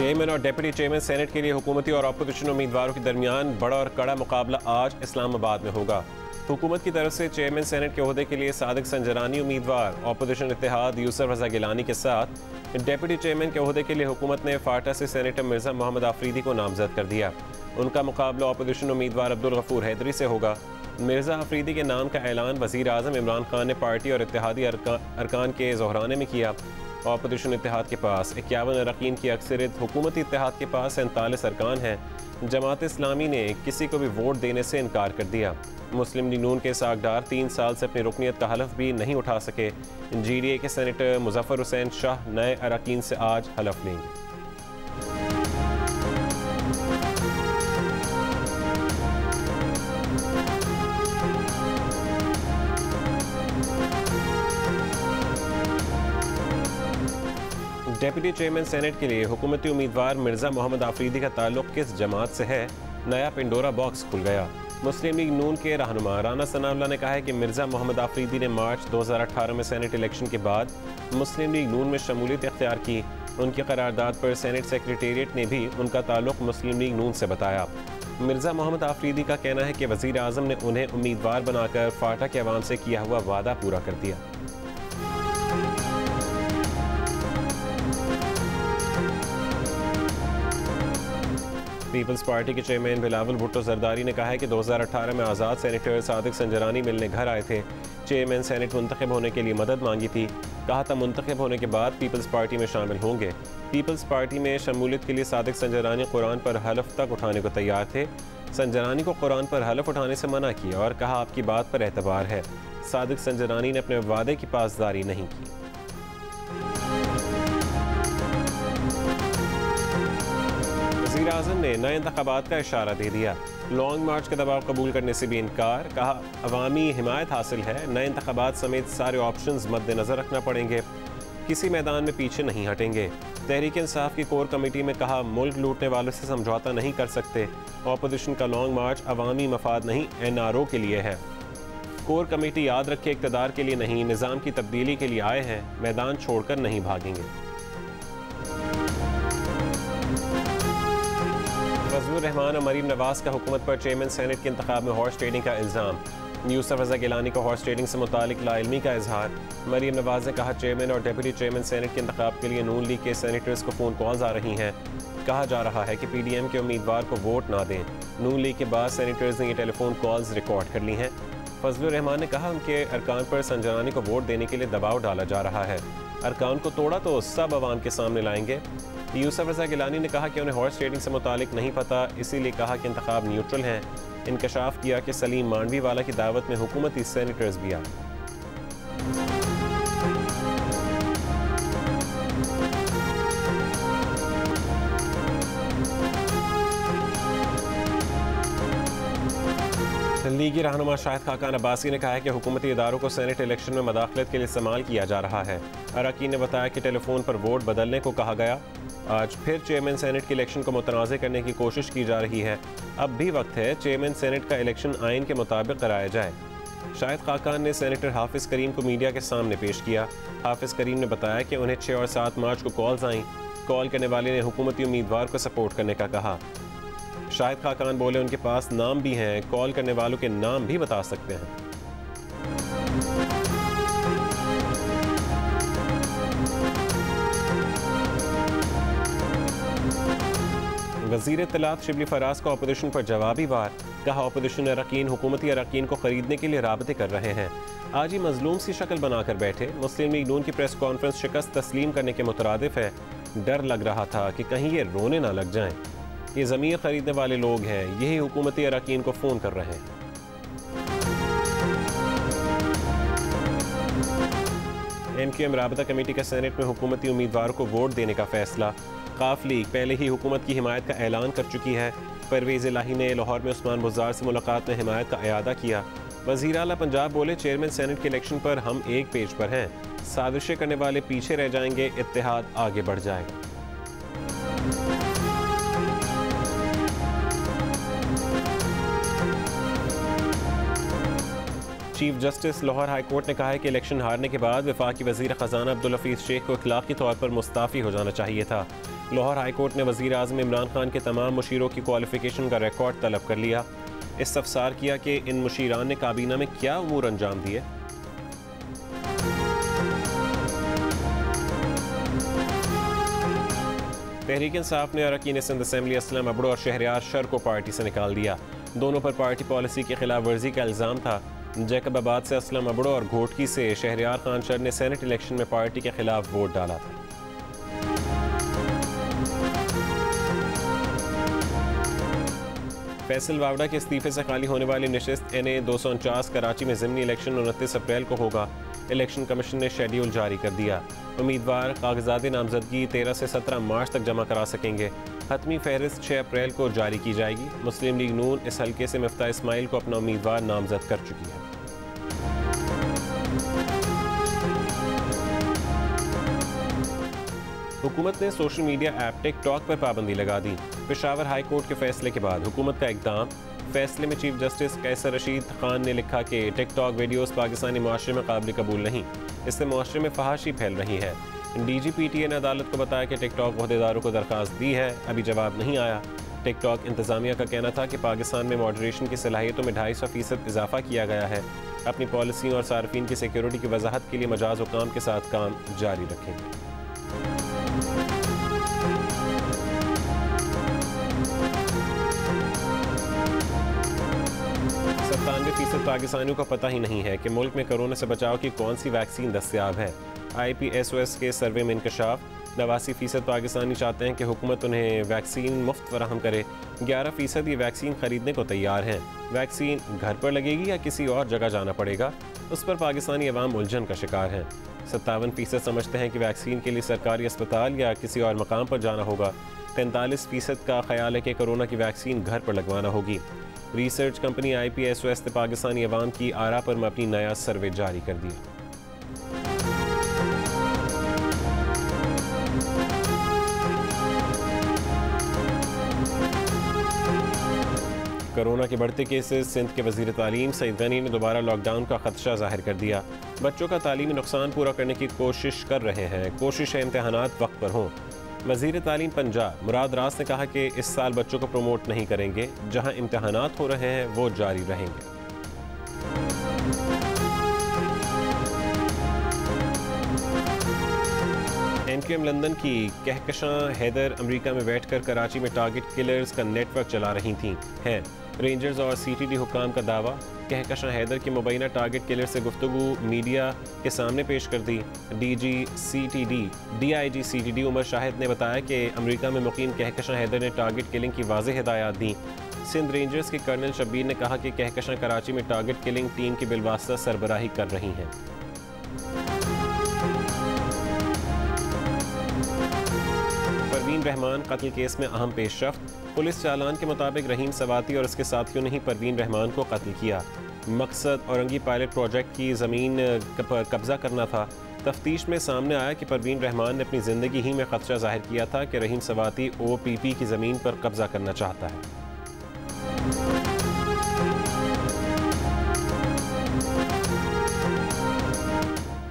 Chairman और deputy chairman senate के लिए हुकूमती और अपोजिशन उम्मीदवारों के दरमियान बड़ा और कड़ा मुकाबला आज इस्लामाबाद में होगा। हुकूमत की तरफ से चेयरमैन सेनेट के ओहदे के लिए सादिक संजरानी उम्मीदवार, अपोजिशन इत्तेहाद यूसुफ रजा गिलानी के साथ डिप्टी चेयरमैन के ओहदे के लिए हुकूमत ने फाटा से सेनेटर मिर्जा मोहम्मद आफरीदी को नामजद कर दिया। उनका मुकाबला अपोजिशन उम्मीदवार अब्दुल गफूर हैदरी से होगा। मिर्जा आफरीदी के नाम का ऐलान वज़ीर आज़म इमरान खान ने पार्टी और इत्तेहादी अरकान के ज़ोहराने में किया। अपोजिशन इत्तेहाद के पास 51 अरकान की अक्सरियत, हुकूमती इत्तेहाद के पास 47 अरकान हैं। जमात इस्लामी ने किसी को भी वोट देने से इनकार कर दिया। मुस्लिम लीग नून के सागदार 3 साल से अपनी रुकनीत का हलफ भी नहीं उठा सके। GDA के सेनेटर मुजफ्फर हुसैन शाह नए अरकान से आज हलफ लेंगे। डिप्टी चेयरमैन सेनेट के लिए हुकूमती उम्मीदवार मिर्जा मोहम्मद आफरीदी का ताल्लुक किस जमात से है, नया पिंडोरा बॉक्स खुल गया। मुस्लिम लीग नून के रहनुमा राना सनाउल्लाह ने कहा है कि मिर्जा मोहम्मद आफरीदी ने मार्च 2018 में सेनेट इलेक्शन के बाद मुस्लिम लीग नून में शमूलियत इख्तियार की। उनकी करारदाद पर सेनेट सेक्रेटेरिएट ने भी उनका ताल्लुक मुस्लिम लीग नून से बताया। मिर्जा मोहम्मद आफरीदी का कहना है कि वज़ीर आज़म ने उन्हें उम्मीदवार बनाकर फाटा के अवाम से किया हुआ वादा पूरा कर दिया। पीपल्स पार्टी के चेयरमैन बिलावल भुट्टो जरदारी ने कहा है कि 2018 में आज़ाद सेनेटर सादिक संजरानी मिलने घर आए थे। चेयरमैन सेनेट मुंतखब होने के लिए मदद मांगी थी। कहा था मुंतखब होने के बाद पीपल्स पार्टी में शामिल होंगे। पीपल्स पार्टी में शमूलियत के लिए सादिक संजरानी कुरान पर हलफ तक उठाने को तैयार थे। संजरानी को कुरान पर हलफ उठाने से मना किया और कहा आपकी बात पर एतबार है। सादिक संजरानी ने अपने वादे की पासदारी नहीं की। वज़ीर आज़म ने नए इंतख़ाबात का इशारा दे दिया। लॉन्ग मार्च का दबाव कबूल करने से भी इनकार। कहा अवामी हिमायत हासिल है, नए इंतख़ाबात समेत सारे ऑप्शंस मद्देनज़र रखना पड़ेंगे, किसी मैदान में पीछे नहीं हटेंगे। तहरीक इंसाफ की कोर कमेटी में कहा मुल्क लूटने वालों से समझौता नहीं कर सकते। अपोजिशन का लॉन्ग मार्च अवामी मफाद नहीं NRO के लिए है। कोर कमेटी याद रखे इक़्तिदार के लिए नहीं, निज़ाम की तब्दीली के लिए आए हैं, मैदान छोड़कर नहीं भागेंगे। फजलुर रहमान और मरीम नवाज का हुकूमत पर चेयरमैन सेनेट के इंतखाब में हॉर्स ट्रेडिंग का इल्ज़ाम। यूसुफ रजा गिलानी को हॉर्स ट्रेडिंग से मुतालिक लाइल्मी का इजहार। मरीम नवाज ने कहा चेयरमैन और डिप्टी चेयरमैन सेनेट के इंतखाब के लिए नून लीग के सेनेटर्स को फ़ोन कॉल्स आ रही हैं। कहा जा रहा है कि PDM के उम्मीदवार को वोट ना दें। नून लीग के बाद सेनेटर्स ने ये टेलीफोन कॉल्स रिकॉर्ड कर ली हैं। फजलुर रहमान ने कहा उनके अरकान पर संजरानी को वोट देने के लिए दबाव डाला जा रहा है। अरकान को तोड़ा तो सब अवाम के सामने लाएंगे। यूसुफ रजा गिलानी ने कहा कि उन्हें हॉर्स ट्रेडिंग से मुतालिक नहीं पता, इसीलिए कहा कि इंतखाब न्यूट्रल हैं। इंकशाफ किया कि सलीम मांडवी वाला की दावत में हुकूमती सेनेटर्स भी आए। लीगी रहनुमा शाहिद खाकान अब्बासी ने कहा है कि हुकूमती इदारों को सेनेट इलेक्शन में मदाखलत के लिए इस्तेमाल किया जा रहा है। अरकान ने बताया कि टेलीफोन पर वोट बदलने को कहा गया। आज फिर चेयरमैन सेनेट के इलेक्शन को मुतनाज़ करने की कोशिश की जा रही है। अब भी वक्त है चेयरमैन सेनेट का इलेक्शन आइन के मुताबिक कराया जाए। शाहिद खाकान ने सेनेटर हाफिज़ करीम को मीडिया के सामने पेश किया। हाफिज़ करीम ने बताया कि उन्हें 6 और 7 मार्च को कॉल्स आईं। कॉल करने वाले ने हुकूमती उम्मीदवार को सपोर्ट करने का कहा। शाहिद खाकान बोले उनके पास नाम भी हैं, कॉल करने वालों के नाम भी बता सकते हैं। वज़ीर इत्तलात शिबली फराज को अपोजिशन पर जवाबी वार। कहा अपोजिशन अरकान हुकूमती अरकान को खरीदने के लिए राबते कर रहे हैं। आज ही मजलूम सी शक्ल बनाकर बैठे। मुस्लिम लीग नून की प्रेस कॉन्फ्रेंस शिकस्त तस्लीम करने के मुतरादिफ है। डर लग रहा था कि कहीं ये रोने ना लग जाएं। ये ज़मीर खरीदने वाले लोग हैं, यही हुकूमती अरकान को फ़ोन कर रहे हैं। MQM राबता कमेटी का सेनेट में हुकूमती उम्मीदवारों को वोट देने का फैसला। काफ लीग पहले ही हुकूमत की हिमायत का ऐलान कर चुकी है। परवेज़ इलाही ने लाहौर में उस्मान बुज़दार से मुलाकात में हिमायत का अयादा किया। वज़ीर आला पंजाब बोले चेयरमैन सेनेट के इलेक्शन पर हम एक पेज पर हैं, साजिशें करने वाले पीछे रह जाएंगे, इत्तेहाद आगे बढ़ जाएगा। Chief justice Lahore high court ने कहा है कि इलेक्शन हारने के बाद वफाकी वज़ीर ख़जाना अब्दुल हफीज़ शेख को इखलाक़ी तौर पर मुस्ताफ़ी हो जाना चाहिए था। लाहौर हाई कोर्ट ने वज़ीर आज़म इमरान खान के तमाम मुशीरों की क्वालिफिकेशन का रिकॉर्ड तलब कर लिया। इस्तफसार किया कि इन मुशीरान ने काबीना में क्या उमूर अंजाम दिए। तहरीक इंसाफ ने अरकान सिंध असेंबली असलम अबड़ो और शहरयार शर को पार्टी से निकाल दिया। दोनों पर पार्टी पॉलिसी की खिलाफ वर्जी का इल्ज़ाम था। जैकबाबाद से असलम अबड़ो और घोटकी से शहरयार खान शर ने सेनेट इलेक्शन में पार्टी के खिलाफ वोट डाला था। फैसल वावड़ा के इस्तीफे से खाली होने वाली नशिस्त NA 249 कराची में ज़िमनी इलेक्शन 29 अप्रैल को होगा। इलेक्शन कमीशन ने शेड्यूल जारी कर दिया। उम्मीदवार कागजात नामजदगी 13 से 17 मार्च तक जमा करा सकेंगे। हतमी फहरिस्त 6 अप्रैल को जारी की जाएगी। मुस्लिम लीग नून इस हल्के से मिफ्ता इस्माइल को अपना उम्मीदवार नामजद कर चुकी है। हुकूमत ने सोशल मीडिया ऐप टिकटॉक पर पाबंदी लगा दी। पेशावर हाई कोर्ट के फैसले के बाद हुकूमत का इकदाम। फैसले में चीफ जस्टिस कैसर रशीद खान ने लिखा कि टिकटॉक वीडियोस पाकिस्तानी मुआशरे में काबिल कबूल नहीं, इससे मुआशरे में फहाशी फैल रही है। DGPTA ने अदालत को बताया कि टिकटॉक अहदेदारों को दरख्वास्त दी है, अभी जवाब नहीं आया। टिकटॉक इंतजामिया का कहना था कि पाकिस्तान में मॉडरेशन की सलाहियतों में 250% इजाफा किया गया है। अपनी पॉलिसी और सार्फिन की सिक्योरिटी की वजाहत के लिए मजाज हुकाम के साथ काम जारी रखेंगे। पाकिस्तानियों को पता ही नहीं है कि मुल्क में कोरोना से बचाव की कौन सी वैक्सीन दस्तयाब है। IPSOS के सर्वे में इंकशाफ। 89% पाकिस्तानी चाहते हैं कि हुकूमत उन्हें वैक्सीन मुफ्त फराहम करे। 11% ये वैक्सीन खरीदने को तैयार हैं। वैक्सीन घर पर लगेगी या किसी और जगह जाना पड़ेगा, उस पर पाकिस्तानी अवाम उलझन का शिकार हैं। 57% समझते हैं कि वैक्सीन के लिए सरकारी अस्पताल या किसी और मकाम पर जाना होगा। 43% का ख्याल है कि कोरोना की वैक्सीन घर पर लगवाना होगी। रिसर्च कंपनी IPSOS ने पाकिस्तानी अवाम की आरा पर मबनी नया सर्वे जारी कर दिया। कोरोना के बढ़ते केसेस। सिंध के वज़ीर तालीम सईद गनी ने दोबारा लॉकडाउन का खदशा जाहिर कर दिया। बच्चों का तालीमी नुकसान पूरा करने की कोशिश कर रहे हैं। कोशिश है इम्तहानात वक्त पर हों। वज़ीर तालीम पंजाब मुराद रास ने कहा कि इस साल बच्चों को प्रमोट नहीं करेंगे, जहां इम्तहानात हो रहे हैं वो जारी रहेंगे। MQM लंदन की कहकशां हैदर अमेरिका में बैठकर कराची में टारगेट किलर्स का नेटवर्क चला रही थी हैं। रेंजर्स और CTD हुकाम का दावा। कहकशां हैदर की मुबैना टारगेट किलर से गुफ्तगू मीडिया के सामने पेश कर दी। DIG CTD उमर शाहिद ने बताया कि अमेरिका में मुकीम कहकशां हैदर ने टारगेट किलिंग की वाज़ेह हिदायत दी। सिंध रेंजर्स के कर्नल शब्बीर ने कहा कि कहकशां कराची में टारगेट किलिंग टीम की बिलवास्ता सरबराही कर रही हैं। परवीन रहमान कत्ल केस में अहम पेशरफ्त। पुलिस चालान के मुताबिक रहीम सवाती और उसके साथियों ने ही परवीन रहमान को कत्ल किया। मकसद औरंगी पायलट प्रोजेक्ट की ज़मीन पर कब्जा करना था। तफ्तीश में सामने आया कि परवीन रहमान ने अपनी ज़िंदगी ही में खदशा जाहिर किया था कि रहीम सवाती OPP की ज़मीन पर कब्जा करना चाहता है।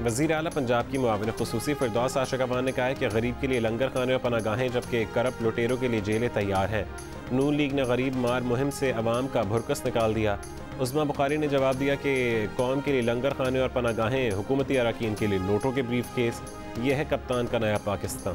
वज़ीर आला पंजाब की मुआविन ख़ुसूसी फिरदौस आशिक़ावान ने कहा है कि गरीब के लिए लंगर खाने और पनागाहें जबकि करप्ट लुटेरों के लिए जेलें तैयार हैं। नून लीग ने गरीब मार मुहिम से अवाम का भुरकस निकाल दिया। उस्मा बुखारी ने जवाब दिया कि कौम के लिए लंगर खाने और पनागाहें, हुकूमती अरकान के लिए नोटों के ब्रीफ केस। यह है कप्तान का नया पाकिस्तान।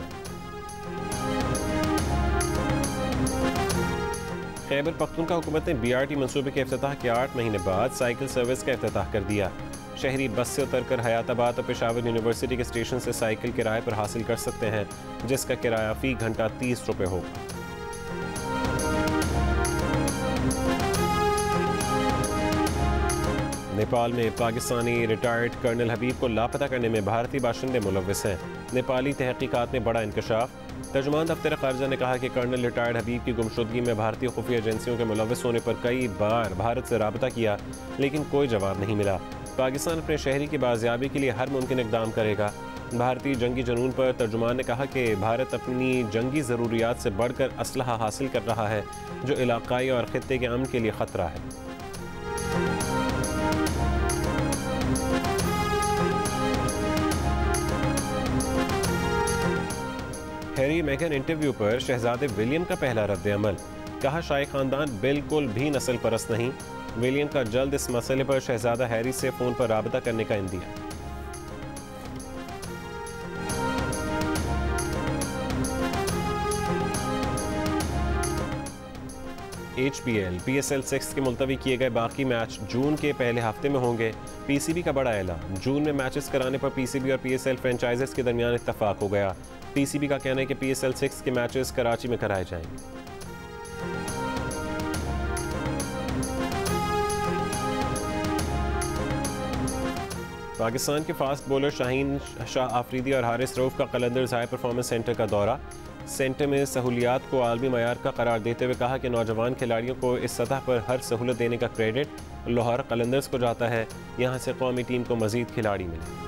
खैबर पख्तूनख्वा हुकूमत ने BRT मनसूबे के इफ्तिताह के 8 महीने बाद साइकिल सर्विस का इफ्तिताह कर दिया। शहरी बस से उतरकर हयाताबाद और पेशावर यूनिवर्सिटी के स्टेशन से साइकिल किराए पर हासिल कर सकते हैं, जिसका किराया फ़ी घंटा 30 रुपये होगा। नेपाल में पाकिस्तानी रिटायर्ड कर्नल हबीब को लापता करने में भारतीय बाशिंदे मुलव्विस हैं। नेपाली तहकीकात में बड़ा इंकशाफ। तर्जुमान दफ्तर खारजा ने कहा कि कर्नल रिटायर्ड हबीब की गुमशुदगी में भारतीय खुफिया एजेंसियों के मुलव्विस होने पर कई बार भारत से राबता किया, लेकिन कोई जवाब नहीं मिला। पाकिस्तान अपने शहरी की बाजियाबी के लिए हर मुमकिन इक़दाम करेगा। भारतीय जंगी जनून पर तर्जुमान ने कहा कि भारत अपनी जंगी ज़रूरियात से बढ़कर असलहा हासिल कर रहा है, जो इलाक़ाई और ख़ित्ते के अमन के लिए ख़तरा है। हैरी मेगन इंटरव्यू पर शहजादे विलियम का पहला रद्द अमल। कहा शाही खानदान बिल्कुल भी नस्ल परस्त नहीं। विलियम का जल्द इस मसले पर शहजादा हैरी से फ़ोन पर राबता करने का इंदिया। HPL PSL 6 के मुलतवी किए गए बाकी मैच जून के पहले हफ्ते में होंगे। PCB का बड़ा ऐलान, जून में मैचेस कराने पर PCB और PSL फ्रेंचाइजेस के दरमियान इत्तफाक हो गया। PCB का कहना है कि PSL 6 के मैचेस कराची में कराए जाएंगे। पाकिस्तान के फास्ट बॉलर शाहीन शाह आफरीदी और हारिस रऊफ का कलंदर्स हाई परफॉर्मेंस सेंटर का दौरा। सेंटर में सहूलियात को आलमी मयार का करार देते हुए कहा कि नौजवान खिलाड़ियों को इस सतह पर हर सहूलत देने का क्रेडिट लाहौर कलंदर्स को जाता है। यहाँ से कौमी टीम को मज़ीद खिलाड़ी मिले।